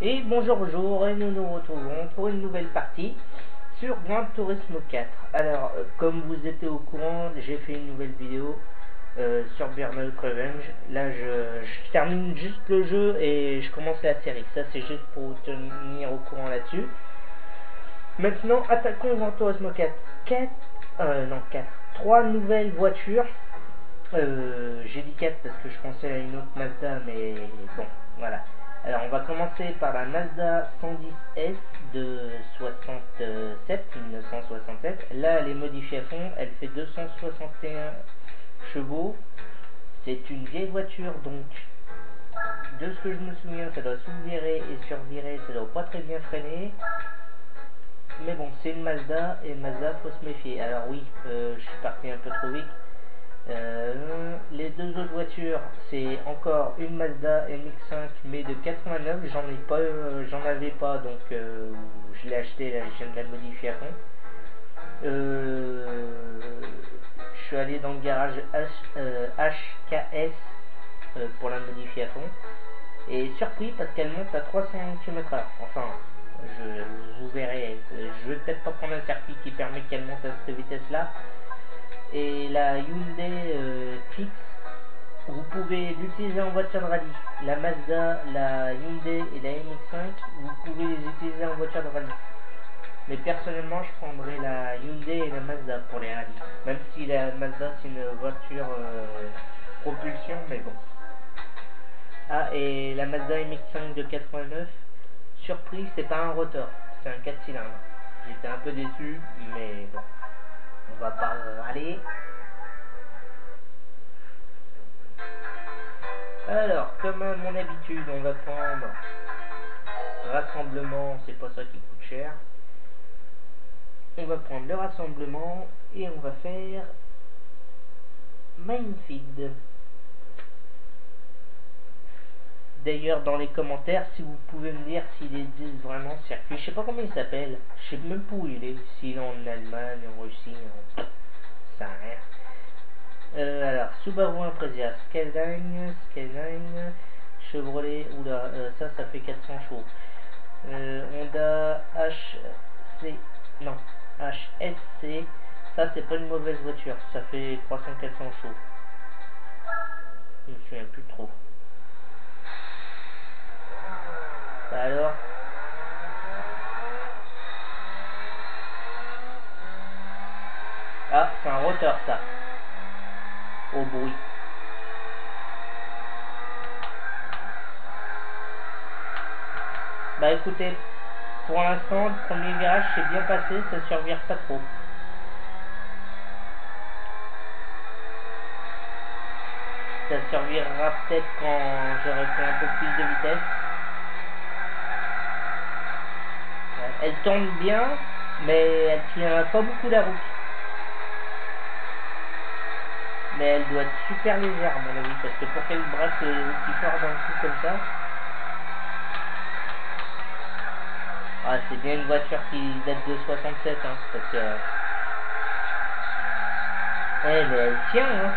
Et bonjour, et nous nous retrouvons pour une nouvelle partie sur Gran Turismo 4. Alors, comme vous étiez au courant, j'ai fait une nouvelle vidéo sur Burnout Revenge. Là, je termine juste le jeu et je commence la série. Ça, c'est juste pour vous tenir au courant là-dessus. Maintenant, attaquons Gran Turismo 4. 3 nouvelles voitures. J'ai dit 4 parce que je pensais à une autre Mazda, mais bon, voilà. Alors on va commencer par la Mazda 110S de 1967. Là elle est modifiée à fond, elle fait 261 chevaux. C'est une vieille voiture, donc de ce que je me souviens ça doit sous-virer et survirer, ça doit pas très bien freiner. Mais bon, c'est une Mazda, et Mazda faut se méfier. Alors oui, je suis parti un peu trop vite. Les deux autres voitures, c'est encore une Mazda MX-5 mais de 89. J'en avais pas, donc je l'ai acheté, là je viens de la modifier à fond. Je suis allé dans le garage HKS pour la modifier à fond, et surpris parce qu'elle monte à 300 km/h. Enfin, vous verrez, je vais peut-être pas prendre un circuit qui permet qu'elle monte à cette vitesse là. Et la Hyundai Kicks, vous pouvez l'utiliser en voiture de rallye. La Mazda, la Hyundai et la MX-5, vous pouvez les utiliser en voiture de rallye. Mais personnellement, je prendrais la Hyundai et la Mazda pour les rallyes. Même si la Mazda c'est une voiture propulsion, mais bon. Ah, et la Mazda MX-5 de 89, surprise, c'est pas un rotor, c'est un 4 cylindres. J'étais un peu déçu, mais bon. On va pas râler. Alors, comme à mon habitude, on va prendre rassemblement, c'est pas ça qui coûte cher. On va prendre le rassemblement et on va faire Minefield. D'ailleurs, dans les commentaires, si vous pouvez me dire s'il existe vraiment ce circuit, je sais pas comment il s'appelle, je sais même pas où il est, s'il est en Allemagne, en Russie, ça n'a rien. Alors, Subaru Impreza, Skyline, Chevrolet, oula, ça fait 400 chevaux. Honda HSC, ça c'est pas une mauvaise voiture, ça fait 300-400 chevaux. Je me souviens plus trop. Bah alors, ah, c'est un rotor ça, au bruit. Bah écoutez, pour l'instant, le premier virage s'est bien passé, ça survire pas trop. Ça survira peut-être quand j'aurai pris un peu plus de vitesse. Elle tourne bien, mais elle tient pas beaucoup la route. Mais elle doit être super légère à mon avis, parce que pour qu'elle braque aussi fort d'un coup comme ça. Ah, c'est bien une voiture qui date de 67, hein, parce que... elle tient, hein.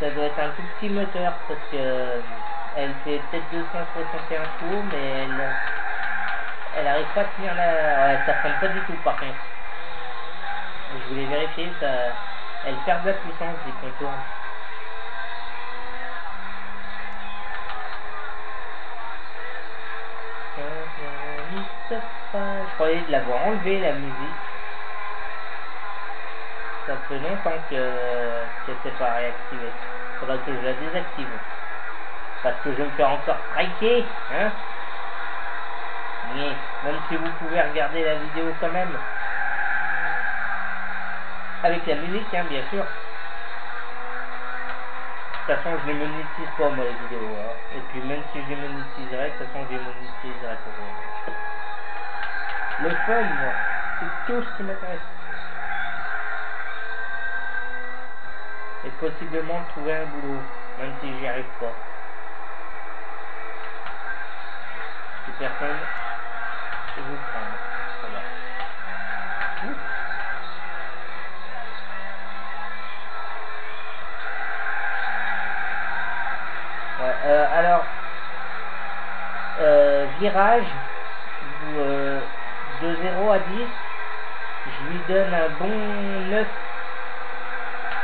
Ça doit être un tout petit moteur, parce que... elle fait peut-être 261 chevaux, mais elle arrive pas à tenir la... ouais, ça freine pas du tout par contre. Je voulais vérifier, ça... elle perd de la puissance dès qu'on tourne. Je croyais de l'avoir enlevé la musique. Ça fait longtemps que c'est pas réactivé. Faudra que je la désactive. Parce que je vais me faire encore striker, hein. Mais même si vous pouvez regarder la vidéo quand même. Avec la musique, hein, bien sûr. De toute façon, je les monétise pas, moi, les vidéos. Hein. Et puis, même si je les monétiserais, de toute façon, je les monétiserais pour vous. Le fun, moi, c'est tout ce qui m'intéresse. Et possiblement trouver un boulot, même si j'y arrive pas. Si personne, je vais vous prendre. Ça va. Ouais, alors, virage, de 0 à 10, je lui donne un bon 9.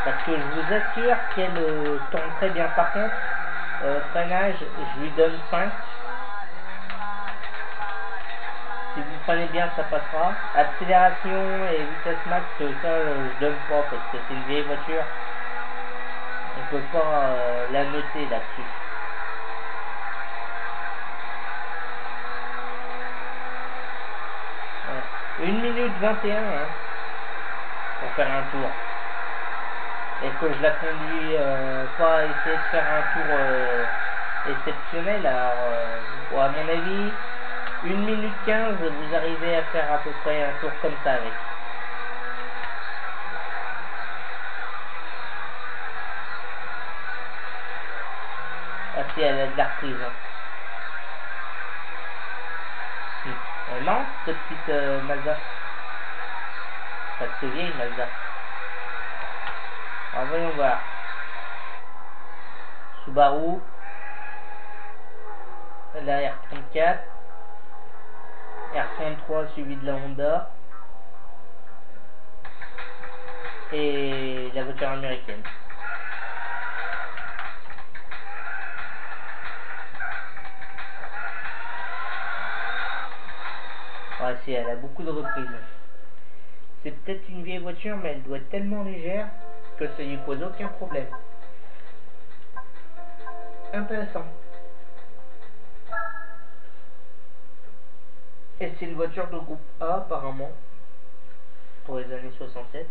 Parce que je vous assure qu'elle tourne très bien. Par contre, freinage, je lui donne 5. Si vous freinez bien, ça passera. Accélération et vitesse max, ça je donne pas parce que c'est une vieille voiture. On peut pas la noter là-dessus. Ouais. 1 minute 21 hein, pour faire un tour. Et que je la conduis pas essayer de faire un tour exceptionnel. Alors, à mon avis, 1 minute 15, vous arrivez à faire à peu près un tour comme ça avec. Ah si, elle a de la reprise. Hein. Non, cette petite Mazda. Presque vieille Mazda. Alors voyons voir. Subaru. La R34. R33 suivi de la Honda. Et la voiture américaine. Ouais, si, elle a beaucoup de reprises. C'est peut-être une vieille voiture, mais elle doit être tellement légère que ça lui pose aucun problème. Intéressant. Et c'est une voiture de groupe A apparemment. Pour les années 67.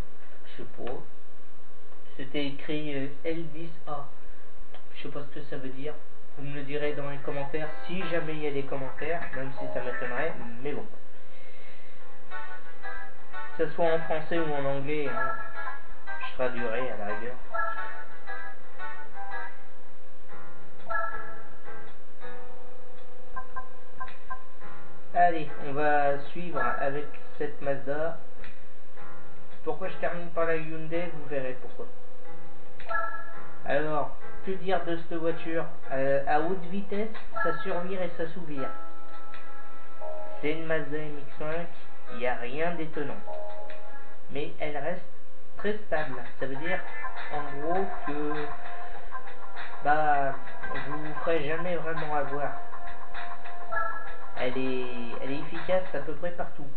Je sais pas. C'était écrit L10A. Je sais pas ce que ça veut dire. Vous me le direz dans les commentaires si jamais il y a des commentaires, même si ça m'étonnerait, mais bon. Que ce soit en français ou en anglais, hein, je traduirai à la rigueur. Allez, on va suivre avec cette Mazda. Pourquoi je termine par la Hyundai, vous verrez pourquoi. Alors, que dire de cette voiture? À haute vitesse, ça survire et ça s'ouvre. C'est une Mazda MX-5, il n'y a rien d'étonnant. Mais elle reste très stable. Ça veut dire, en gros, que vous vous ferez jamais vraiment avoir. Elle est efficace à peu près partout.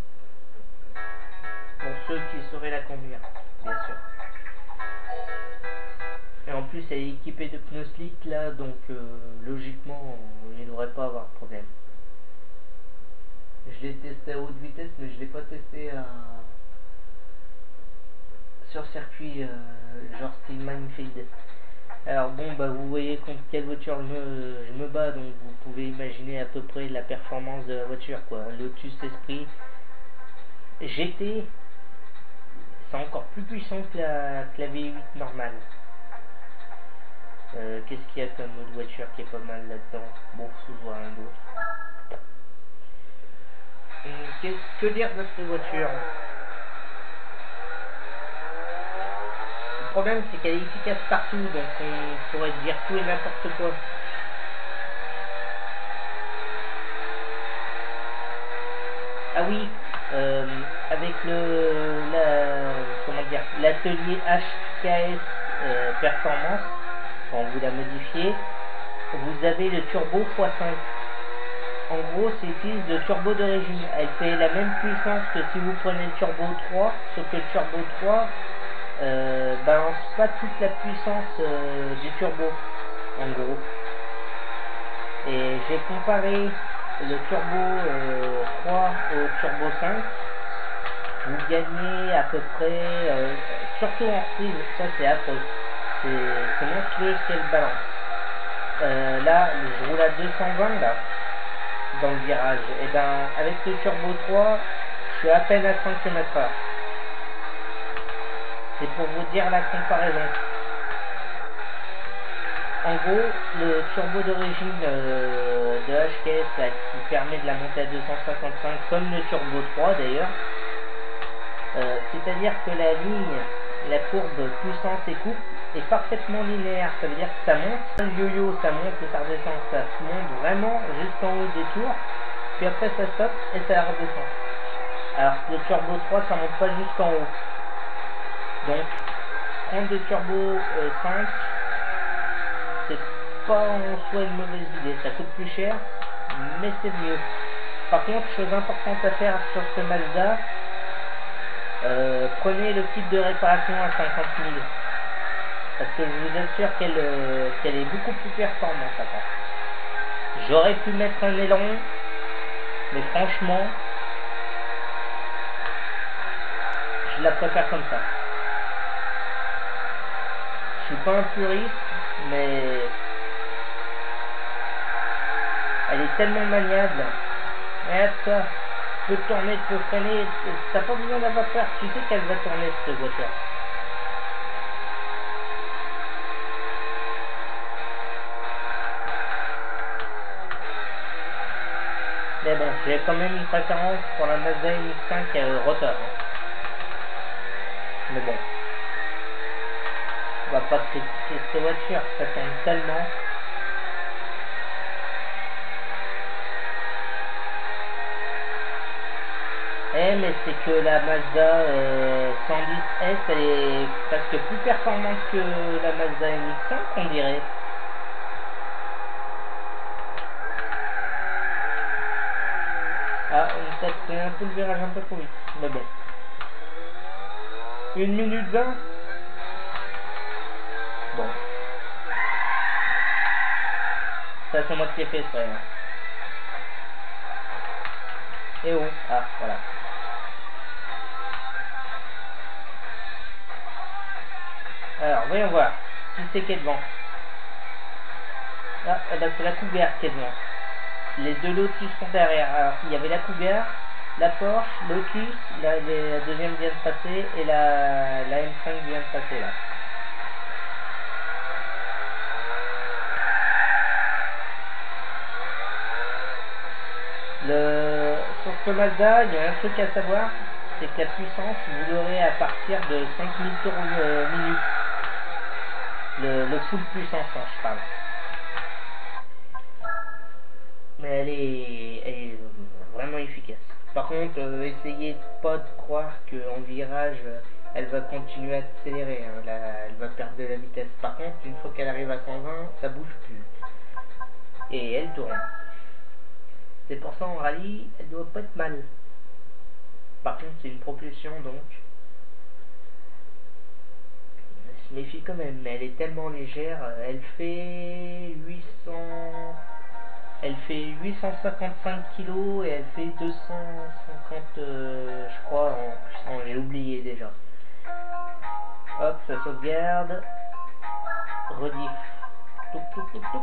Pour ceux qui sauraient la conduire, bien sûr. Et en plus, elle est équipée de pneus slick là, donc logiquement, il ne devrait pas avoir de problème. Je l'ai testé à haute vitesse, mais je ne l'ai pas testé sur circuit genre style Minefield. Alors bon, vous voyez contre quelle voiture je me bats, donc vous pouvez imaginer à peu près la performance de la voiture, quoi. Lotus Esprit GT, c'est encore plus puissant que la V8 normale. Qu'est-ce qu'il y a comme autre voiture qui est pas mal là-dedans? Bon, ce soit rien d'autre. Que dire de cette voiture? Le problème, c'est qu'elle est efficace partout, donc on pourrait dire tout et n'importe quoi. Ah oui, avec l'atelier HKS Performance, quand vous la modifiez, vous avez le turbo x5. En gros, c'est utilise le turbo d'origine. Elle fait la même puissance que si vous prenez le turbo 3, sauf que le turbo 3 balance pas toute la puissance du turbo, en gros. Et j'ai comparé le turbo 3 au turbo 5. Vous gagnez à peu près, surtout en reprise, ça c'est affreux. C'est monstrueux ce qu'elle balance. Là, je roule à 220 là, dans le virage. Et ben, avec le turbo 3, je suis à peine à 5 km/h. C'est pour vous dire la comparaison. En gros, le turbo d'origine de HKS là, qui permet de la monter à 255, comme le turbo 3 d'ailleurs, c'est-à-dire que la ligne, la courbe puissance et coupe, est parfaitement linéaire. Ça veut dire que ça monte, le yo-yo, ça monte et ça redescend. Ça monte vraiment jusqu'en haut des tours. Puis après ça stoppe et ça redescend. Alors que le Turbo 3, ça monte pas jusqu'en haut. Donc, prendre le Turbo 5, c'est pas en soi une mauvaise idée. Ça coûte plus cher, mais c'est mieux. Par contre, chose importante à faire sur ce Mazda, prenez le kit de réparation à 50 000. Parce que je vous assure qu'elle est beaucoup plus performante après. J'aurais pu mettre un aileron, mais franchement, je la préfère comme ça. Je suis pas un puriste, mais elle est tellement maniable. Regarde ça, tu peux tourner, tu peux freiner, t'as pas besoin d'avoir peur, tu sais qu'elle va tourner cette voiture. Mais bon, j'ai quand même une préférence pour la Mazda MX-5 rotor. Hein. Mais bon, on va pas critiquer cette voiture, ça tourne tellement. Mais c'est que la Mazda 110S, elle est presque plus performante que la Mazda MX-5, on dirait. Ah, on a peut-être fait un peu le virage un peu trop vite, mais bon. 1 minute 20. Bon. Ça, c'est moi qui ai fait exprès. Hein. Et oh, ah, voilà. Alors, voyons voir. Qui c'est qui est devant? Ah, bah, c'est la Cougar qui est devant. Les deux Lotus sont derrière. Alors, il y avait la Cougar, la Porsche, Lotus, la deuxième vient de passer, et la M5 vient de passer là. Sur ce Mazda, il y a un truc à savoir, c'est que la puissance, vous l'aurez à partir de 5000 tours minute. Le full puissance, hein, je parle. Mais elle est vraiment efficace. Par contre, essayez pas de croire qu'en virage, elle va continuer à accélérer. Hein. Elle va perdre de la vitesse. Par contre, une fois qu'elle arrive à 120, ça bouge plus. Et elle tourne. C'est pour ça en rallye, elle doit pas être mal. Par contre, c'est une propulsion donc. Je me méfie quand même, mais elle est tellement légère. Elle fait 855 kg et elle fait 250, je crois, en j'ai oublié déjà. Hop, ça sauvegarde. Rediff. Touc, touc, touc, touc.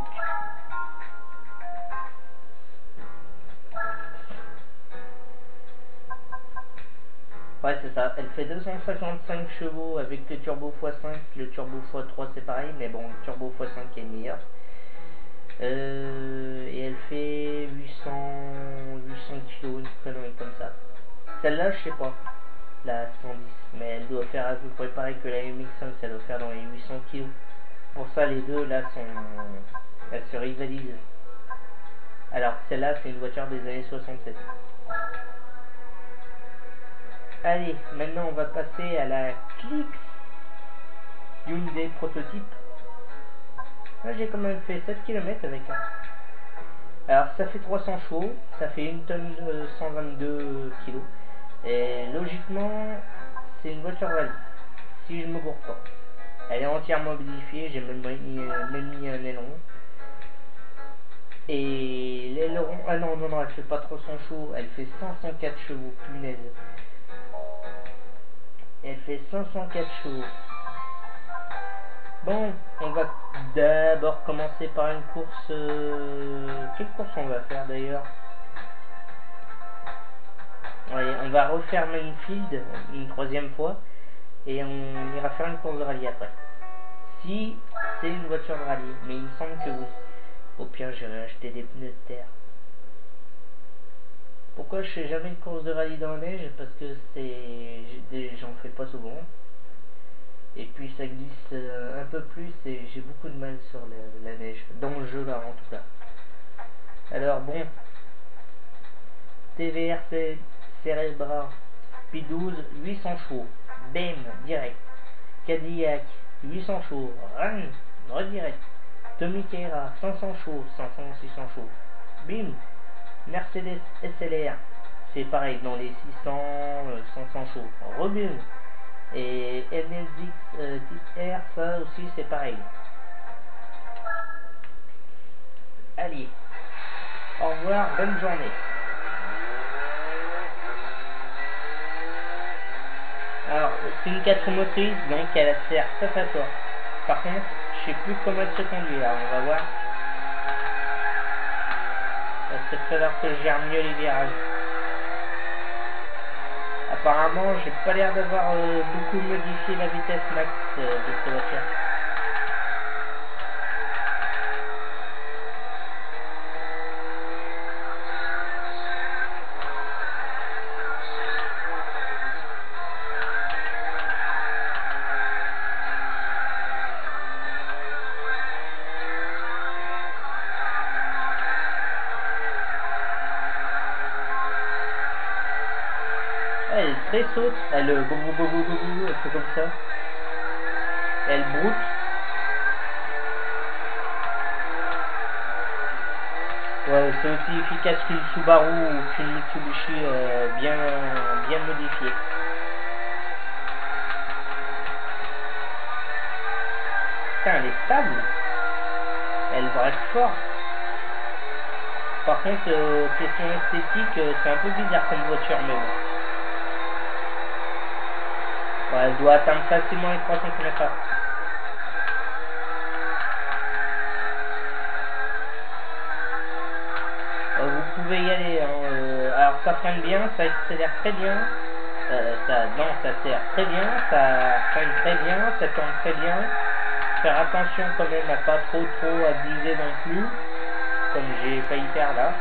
Ouais, c'est ça. Elle fait 255 chevaux avec le turbo x5. Le turbo x3 c'est pareil, mais bon, le turbo x5 est meilleur. Et elle fait 800 kg, une connerie comme ça. Celle-là, je sais pas, la 110, mais elle doit faire à peu près pareil que la MX5, ça doit faire dans les 800 kg. Pour ça, les deux là elles se rivalisent. Alors celle-là, c'est une voiture des années 67. Allez, maintenant on va passer à la Clix Hyundai prototype. Là, j'ai quand même fait 7 km avec elle. Alors ça fait 300 chevaux, ça fait 1 tonne de 122 kg. Et logiquement, c'est une voiture rallye, si je me gourre pas. Elle est entièrement modifiée, j'ai même mis un aileron. Et l'aileron, ah non, elle fait pas 300 chevaux, elle fait 504 chevaux, punaise. Elle fait 504 chevaux. Bon, on va d'abord commencer par une course. Quelle course on va faire d'ailleurs? Ouais, on va refaire Mainfield une 3e fois et on ira faire une course de rallye après. Si c'est une voiture de rallye, mais il me semble que oui. Au pire, j'irai acheter des pneus de terre. Pourquoi je fais jamais une course de rallye dans la neige? Parce que j'en fais pas souvent. Et puis ça glisse un peu plus et j'ai beaucoup de mal sur la neige. Dans le jeu là en tout cas. Alors bon. TVR Cerebra Speed 12 800 chevaux. Bam, direct. Cadillac 800 chevaux. Run, redirect. Tommy Kaira 500 chevaux, 500 600 chevaux. Bim. Mercedes SLR. C'est pareil dans les 600 500 chevaux. Rebim. Et NSX type R, ça aussi c'est pareil. Allez, au revoir, bonne journée. Alors, c'est une 4 motrice, donc elle sert très fort. Par contre, je sais plus comment elle se conduit. Alors, on va voir. C'est peut falloir que je gère mieux les virages. Apparemment, j'ai pas l'air d'avoir beaucoup modifié la vitesse max de cette voiture. Elle très saute, elle elle fait comme ça. Elle broute. Ouais, c'est aussi efficace qu'une Subaru ou qu'une Mitsubishi bien modifiée. Putain, elle est stable. Elle braque fort. Par contre, question esthétique, c'est un peu bizarre comme voiture, mais bon. Ouais, elle doit atteindre facilement les 300 km/h. Vous pouvez y aller. Hein, alors ça freine bien, ça accélère très bien. Ça accélère très bien, ça freine très bien, ça tourne très bien. Faire attention quand même à pas trop abuser non plus, comme j'ai failli faire là.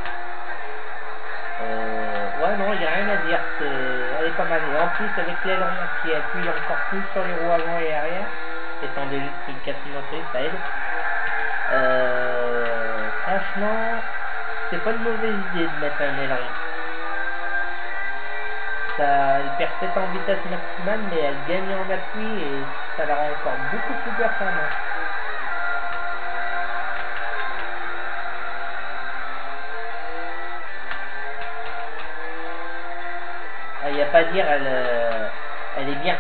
Ouais, non, il n'y a rien à dire, elle est pas mal. Et en plus, avec l'aileron qui appuie encore plus sur les roues avant et arrière, étant donné que c'est une 4 motrice, ça aide. Franchement, c'est pas une mauvaise idée de mettre un aileron. Elle perd peut-être en vitesse maximale, mais elle gagne en appui et ça la rend encore beaucoup plus performante. Il n'y a pas à dire, elle est bien.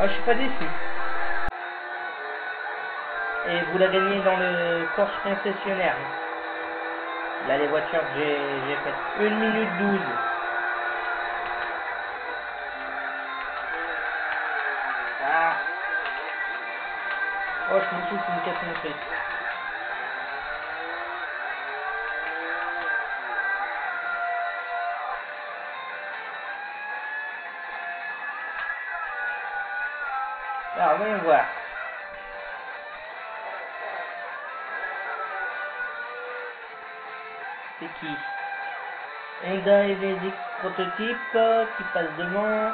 Oh, je suis pas déçu. Et vous la gagnez dans le course concessionnaire. Là, les voitures que j'ai faites. 1 minute 12. Ah. Oh, je m'en fous, c'est une 4 motrices. Alors, voyons voir. C'est qui? Honda NSX prototype qui passe devant.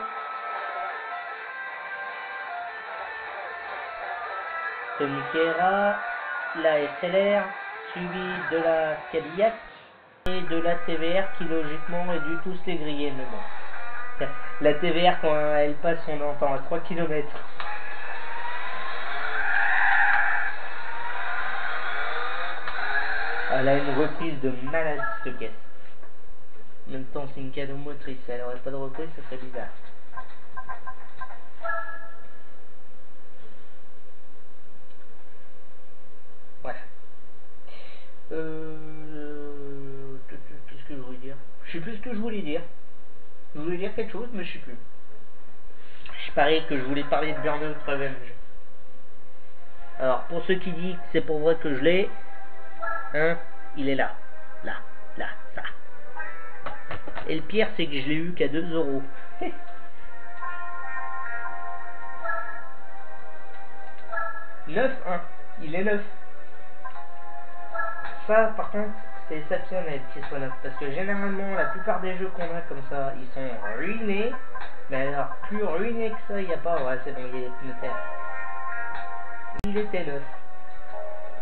Tommy Kaira, la SLR, suivi de la Cadillac et de la TVR qui logiquement a dû tous les griller, mais bon. La TVR quand elle passe on entend à 3 km. Elle a une reprise de malade cette caisse. En même temps c'est une cadeau motrice, elle aurait pas de reprise, ça serait bizarre. Voilà. Qu'est-ce que je voulais dire? Je sais plus ce que je voulais dire. Je voulais dire quelque chose, mais je sais plus. Je parie que je voulais parler de Burnout Revenge. Alors, pour ceux qui disent que c'est pour vrai que je l'ai, hein, il est là. Là, ça. Et le pire, c'est que je l'ai eu qu'à 2 €. Neuf, hein. Il est neuf. Ça, par contre, c'est exceptionnel qu'ils soient neufs. Parce que généralement, la plupart des jeux qu'on a comme ça, ils sont ruinés. Mais alors, plus ruinés que ça, il n'y a pas. Ouais, c'est bon, il y a les pneus terre. Il était neuf.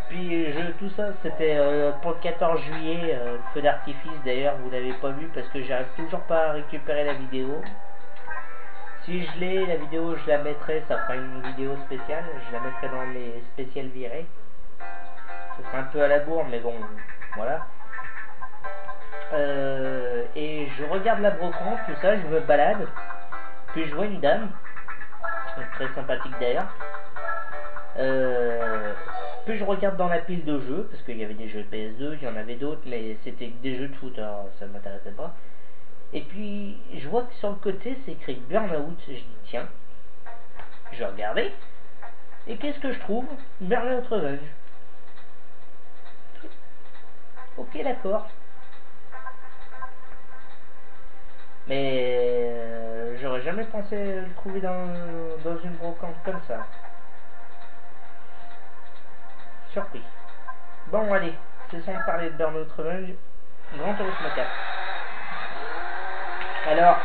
Puis tout ça, c'était pour le 14 juillet, le feu d'artifice. D'ailleurs, vous l'avez pas vu parce que j'arrive toujours pas à récupérer la vidéo. Si je l'ai, la vidéo, je la mettrai, ça fera une vidéo spéciale. Je la mettrai dans mes spéciales virées. Ce sera un peu à la bourre, mais bon, voilà. Et je regarde la brocante, tout ça, je me balade. Puis je vois une dame, très sympathique d'ailleurs. Puis je regarde dans la pile de jeux, parce qu'il y avait des jeux PS2, il y en avait d'autres, mais c'était des jeux de foot, alors ça ne m'intéressait pas. Et puis je vois que sur le côté c'est écrit Burnout. Je dis tiens, je vais regarder. Et qu'est-ce que je trouve? Burnout Revenge. Ok, d'accord. Mais j'aurais jamais pensé le trouver dans une brocante comme ça. Surpris. Bon, allez, cessons de parler de Burnout Revenge. Gran Turismo 4. Alors,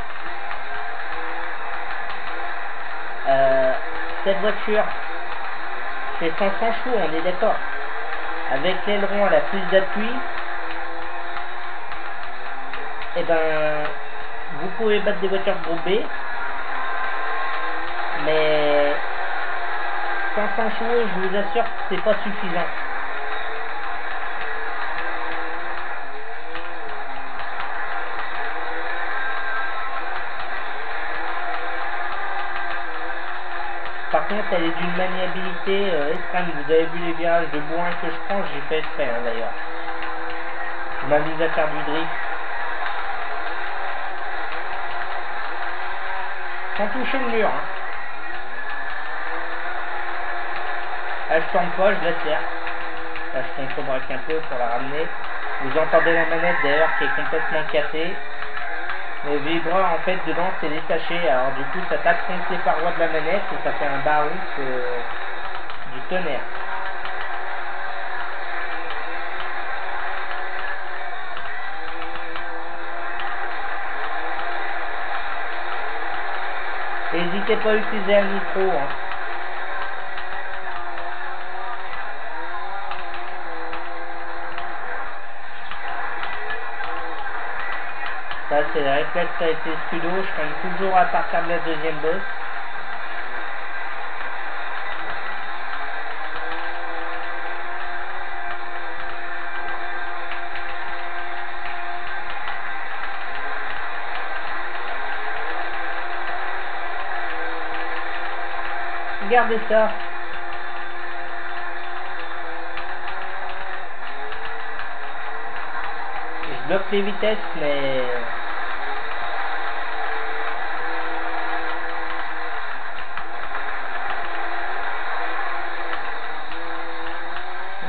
cette voiture fait 500 chevaux, on est d'accord. Avec l'aileron à la plus d'appui, et ben, vous pouvez battre des voitures groupe B, mais 500 chevaux, je vous assure que c'est pas suffisant. Par contre, elle est d'une maniabilité extrême. Vous avez vu les virages de bourrin que je prends, j'ai fait exprès d'ailleurs. Je m'amuse à faire du drift. Sans toucher le mur. Hein. Là, je tourne pas, je laisse faire. Là, je contre-braque un peu pour la ramener. Vous entendez la manette d'ailleurs qui est complètement cassée. Le vibreur en fait dedans c'est détaché, alors du coup ça tape contre les parois de la manette et ça fait un barouf du tonnerre. N'hésitez pas à utiliser un micro. Hein. Ça c'est le réflexe avec les scudos, je freine toujours à partir de la deuxième bosse. Regardez ça. Je bloque les vitesses mais...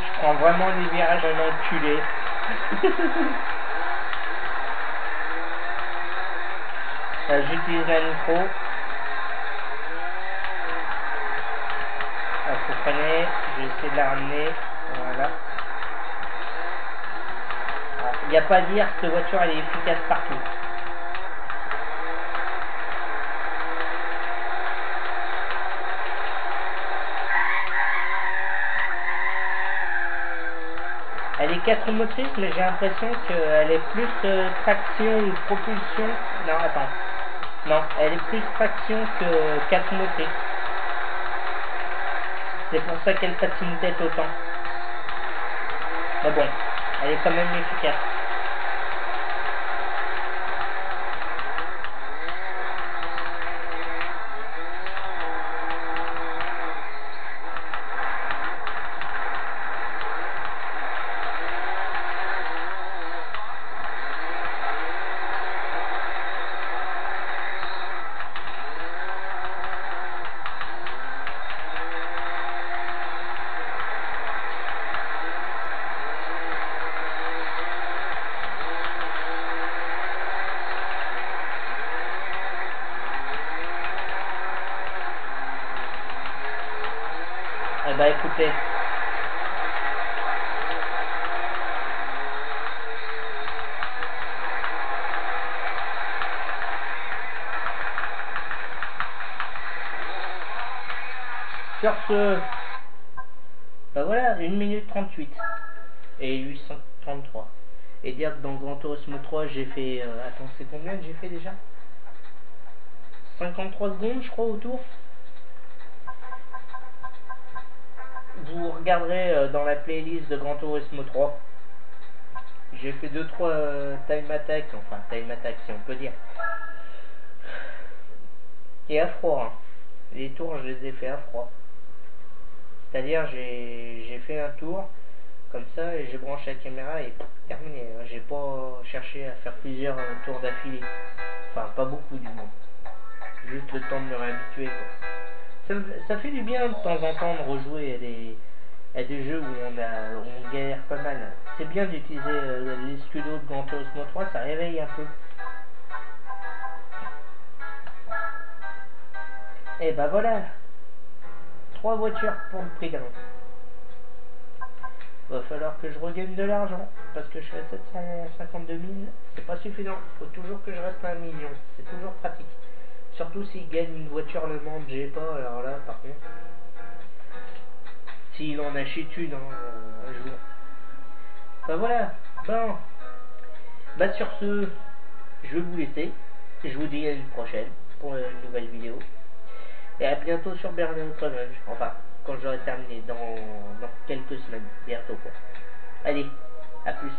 Je prends vraiment les virages à l'enculé. J'utilise un micro. Alors, faut freiner, je vais essayer de la ramener. Voilà. Il n'y a pas à dire, cette voiture elle est efficace partout. Elle est 4 motrices, mais j'ai l'impression qu'elle est plus traction ou propulsion. Non, attends. Non, elle est plus traction que 4 motrices. C'est pour ça qu'elle patine peut-être autant. Mais bon, elle est quand même efficace. Eh ben écoutez, Sur ce, bah voilà, 1 minute 38 et 833. Et dire que dans Gran Turismo 3 j'ai fait, attends, c'est combien que j'ai fait déjà? 53 secondes je crois autour. Vous regarderez dans la playlist de Gran Turismo 3. J'ai fait 2-3 time attack, enfin time attack si on peut dire. Et à froid, hein. Les tours je les ai fait à froid. C'est-à-dire j'ai fait un tour comme ça et j'ai branché la caméra et terminé. J'ai pas cherché à faire plusieurs tours d'affilée. Enfin pas beaucoup du moins. Juste le temps de me réhabituer quoi. Ça fait du bien de temps en temps de rejouer à des jeux où on galère pas mal. C'est bien d'utiliser les studios de Gran Turismo 3, ça réveille un peu. Et bah voilà, 3 voitures pour le prix d'un. Va falloir que je regagne de l'argent parce que je suis à 752 000, c'est pas suffisant. Faut toujours que je reste à 1 million, c'est toujours pratique. Surtout s'il gagne une voiture Le Mans, j'ai pas, alors là par contre. S'il en achète une un jour. Bah voilà, bon. Bah sur ce, je vais vous laisser. Je vous dis à une prochaine pour une nouvelle vidéo. Et à bientôt sur Berlin Challenge. Enfin, quand j'aurai terminé, dans quelques semaines. Bientôt quoi. Allez, à plus.